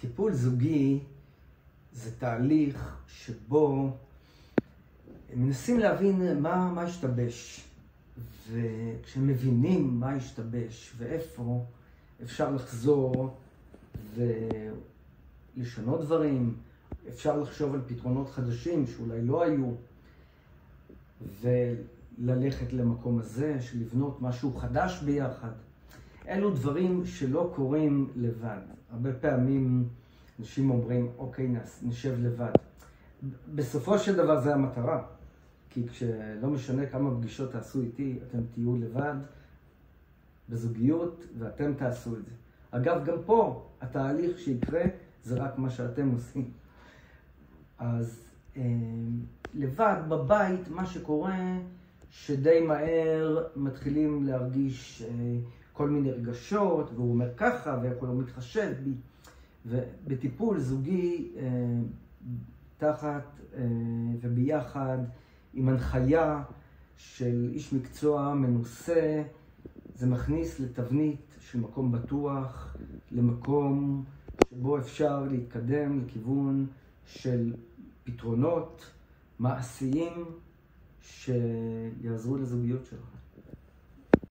טיפול זוגי זה תהליך שבו מנסים להבין מה השתבש, וכשמבינים מה השתבש ואיפה אפשר לחזור ולשנות דברים, אפשר לחשוב על פתרונות חדשים שאולי לא היו, וללכת למקום הזה של לבנות משהו חדש ביחד. אלו דברים שלא קורים לבד. הרבה פעמים אנשים אומרים, אוקיי, נשב לבד. בסופו של דבר זה המטרה. כי כשלא משנה כמה פגישות תעשו איתי, אתם תהיו לבד בזוגיות ואתם תעשו את זה. אגב, גם פה התהליך שיקרה זה רק מה שאתם עושים. אז לבד בבית מה שקורה שדי מהר מתחילים להרגיש כל מיני רגשות, והוא אומר ככה ואיך הוא לא מתחשב בי. ובטיפול זוגי תחת וביחד עם הנחיה של איש מקצוע מנוסה, זה מכניס לתבנית של מקום בטוח, למקום שבו אפשר להתקדם לכיוון של פתרונות מעשיים שיעזרו לזוגיות שלך.